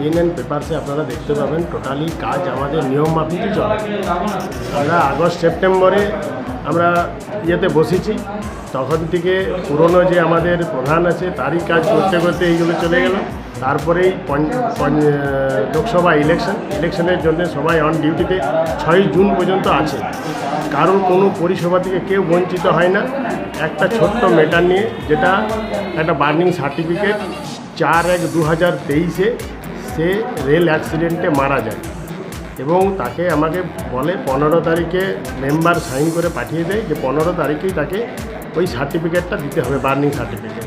CNN পেপারসে আপনারা দেখতে পাবেন টোটালি কাজ আমাদের নিয়ম মাফিকই চলে। আমরা আগস্ট সেপ্টেম্বরে আমরা ইয়েতে বসেছি, তখন থেকে পুরনো যে আমাদের প্রধান আছে তারই কাজ করতে করতে এইগুলো চলে গেল। তারপরেই লোকসভা ইলেকশনের জন্য সবাই অন ডিউটিতে 6 জুন পর্যন্ত আছে। কারোর কোনো পরিষেবা থেকে কেউ বঞ্চিত হয় না। একটা ছোট্ট ম্যাটার নিয়ে, যেটা একটা বার্নিং সার্টিফিকেট 4/1/2023 সে রেল অ্যাক্সিডেন্টে মারা যায় এবং তাকে আমাকে বলে 15 তারিখে মেম্বার সাইন করে পাঠিয়ে দেয় যে 15 তারিখেই তাকে ওই সার্টিফিকেটটা দিতে হবে, বার্নিং সার্টিফিকেট।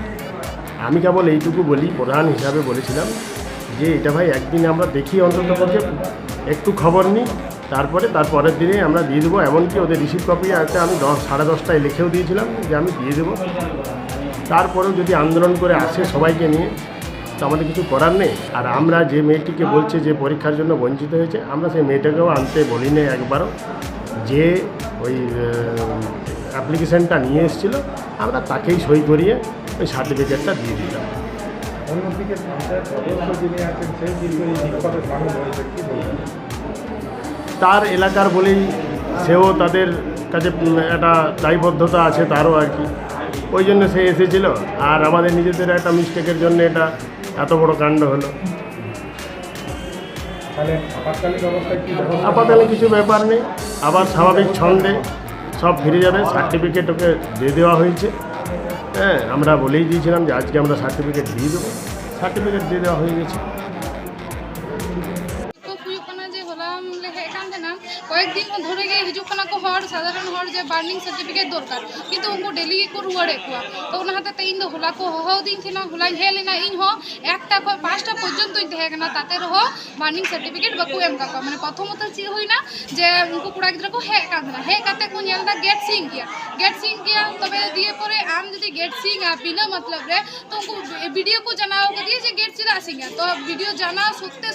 আমি কেবল এইটুকু বলি, প্রধান হিসাবে বলেছিলাম যে এটা ভাই একদিন আমরা দেখি, অন্তত পক্ষে একটু খবর নিই, তার পরের দিনে আমরা দিয়ে দেবো। এমনকি ওদের রিসিভ কপি আছে, আমি 10-10:30 লিখেও দিয়েছিলাম যে আমি দিয়ে দেবো। তারপরেও যদি আন্দোলন করে আসে সবাইকে নিয়ে, তো আমাদের কিছু করার নেই। আর আমরা যে মেয়েটিকে বলছে যে পরীক্ষার জন্য বঞ্চিত হয়েছে, আমরা সেই মেয়েটাকেও আনতে বলি না একবারও। যে ওই অ্যাপ্লিকেশানটা নিয়ে এসেছিলো, আমরা তাকেই সই করিয়ে ওই সার্টিফিকেটটা দিয়ে দিতাম। অন্যদিকে সদস্য যিনি আছেন সেই কিন্তু এই বিক্ষোভে সামিল হয়েছে, কী বলবেন? তার এলাকার বলেই সেও তাদের কাছে একটা দায়বদ্ধতা আছে তারও আর কি, ওই জন্য সে এসেছিল। আর আমাদের নিজেদের একটা মিস্টেকের জন্য এটা এত বড় কাণ্ড হলো। তাহলে আপাতকালীন অবস্থায় কী আপাতকালে কিছু ব্যাপার নেই, আবার স্বাভাবিক ছন্দে সব ফিরে যাবে। সার্টিফিকেট ওকে দিয়ে দেওয়া হয়েছে। হ্যাঁ, আমরা বলেই দিয়েছিলাম যে আজকে আমরা সার্টিফিকেট দিয়ে দেবো, সার্টিফিকেট দিয়ে দেওয়া হয়ে গেছে। কয়েকদিন ধরে গিয়ে হিজুক কানা কো হড় সাধারণ হড় যে বার্নিং সার্টিফিকেট দরকার, কিন্তু উनको डेली को रुआड़े कुआ तो उनाते ते इन दो होला को हो दिन थिना होला हेलेना इन हो একটা কো 5টা পর্যন্ত ইনতে তাতে রহ বার্নিং সার্টিফিকেট বাকু এম কাকা মানে প্রথমত চি হই না যে উनको কুড়া গিদ্রা কো হে কাঁদনা হে কাতে কো নেলদা गेट सिंग किया তবে দিয়ে পরে আম যদি गेट सिंग आ बिना मतलब रे तो उनको वीडियो को जनाओ के दिए जे गेट चिदा सिंगा तो वीडियो जाना सत्ते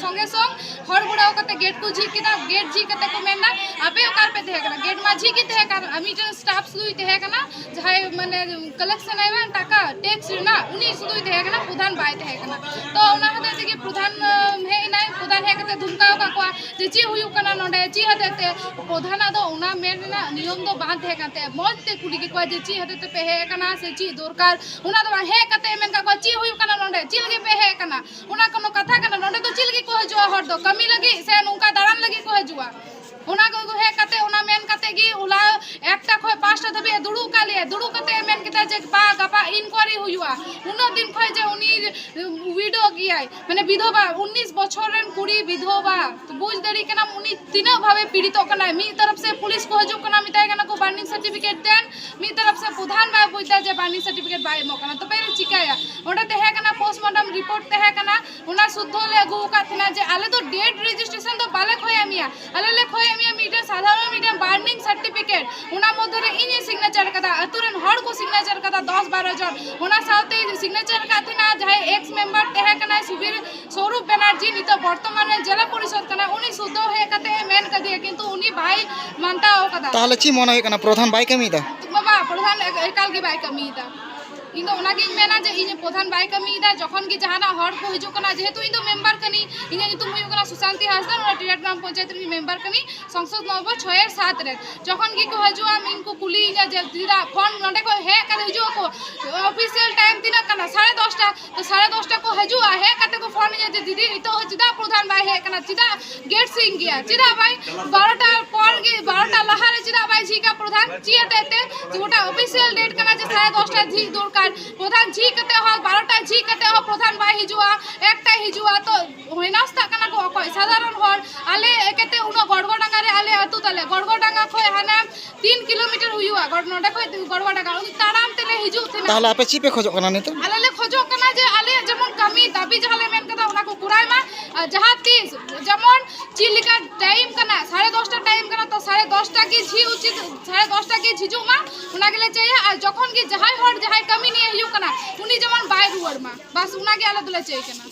संगे संग हड़ बुड़ाओ कते गेट को झी किदा गेट झी कते को मेना आपे ओकार पे थे कना गेट माझी की थे कना আমি জন স্টাফ সুই थे कना যাই মানে কালেকশন আইবা টাকা ট্যাক্স না উনি সুই थे कना প্রধান বাই थे कना তো ওনা হতে থেকে প্রধান হে নাই প্রধান হে কতে ধুমকাও কাকোয়া যে চি হুয়ু কনা নডে চি হতে প্রধান আদো ওনা মেনা নিয়ম দো বাঁধ थे कते মজতে কুলি কি কয় যে চি হতে पे হে कना से চি দরকার ওনা দো হে কতে মেন কাকোয়া চি হুয়ু কনা নডে চিলগে पे হে कना ওনা কোনো কথা कना নডে তো চিলগে কো হজুয়া হর দো কমি লাগি সে নুকা দাঁড়ান লাগি কো হজুয়া ওনা কো হে কাতে ওনা মেন কাতে গি ওলা একটা খয় 5টা ধবে দুড়ু কাতে মেন কিতা যে বা গাপা ইনকোয়ারি হুইয়া 19 দিন খয় যে উনি ভিডিও গিয়াই মানে বিধবা 19 বছরের কুড়ি বিধবা তো বুঝ দেরি কেনা উনি তিনও ভাবে পীড়িত কনা মি तरफ से पुलिस को हजू कना मिताय कना को बार्निंग सर्टिफिकेट देन मी तरफ से प्रधान बाय बुझदा जे बार्निंग सर्टिफिकेट बाय मो कना तो पहले चिकाया ओटा ते है कना पोस्टमार्टम रिपोर्ट ते है कना उना शुद्ध ले गु का थिना जे आले तो डेट रजिस्ट्रेशन तो बाले खोया मिया आले ले खोया मिया मीटर साधारण मीटर बार्निंग सर्टिफिकेट उना मधरे इने सिग्नेचर कदा अतुरन हड़ को सिग्नेचर कदा 10-12 जन उना साथे सिग्नेचर का थिना जाय एक्स मेंबर ते है कना सुबीर स्वरूप बनर्जी नित वर्तमाने जिला परिषद कना उनी शुद्ध है कते मेन क दिए किंतु उनी भाई मानता हो कदा তাহলে কি মনে হয় কেন প্রধান বাই কামিদা বাবা প্রধান একাল কি বাই কামিদা इन दो उनागी मेना जे इन प्रधान बाय कमीदा जखन की जहाना हड़ को हिजु कना जेहेतु इन दो मेंबर कनी इन नितुम हुयु कना सुशांति हासदा और टिरेट ग्राम पंचायत री मेंबर कनी संसद नंबर 6-7 रे जखन की को हजु आम इनको कुली इन जे दिदा फोन नडे को हे करे हिजु को ऑफिशियल टाइम दिना कना 10:30 तो 10:30 को हजु आ हे कते को फोन जे दीदी इ तो जिदा प्रधान बाय हे कना जिदा गेट सिंग गया जिदा भाई 12टा पर 12टा लहारे जिदा भाई जी का प्रधान चियते जोटा ऑफिशियल डेट कना जे 10:30 जी दरकार প্রধান জি কতে হ 12টা জি কতে হ প্রধান বাই হিজুয়া একটা হিজুয়া তো হইনাস্তা কানা কো কয় সাধারণ হর আলে একেতে উনো গড়গড়াঙ্গারে আলে আতু তালে গড়গড়াঙ্গা কয় হানা 3 কিলোমিটার হুইয়া গড়নডা কয় গড়গড়াঙ্গা তারাম তেলে হিজু থিনা তাহলে আপে চিপে খোঁজ কানা নিতো আলে খোঁজ কানা যে আলে যেমন কামি দাবি জালে মেন কথা ওনা কো কুরাই মা যাহা 30 যেমন চিলিকা টাইম কানা 10:30 টাইম কানা তো 10:30 কি ঝি উচিত 10:30 কি ঝিজু মা ওনা গেলে চাইয়া আর যখন কি যাহাই হর যাহাই কামি নিয়ে হিজু কানা উনি যেমন বাই রুয়ার মা বাস উনা গে আলাদা চাই কেনা।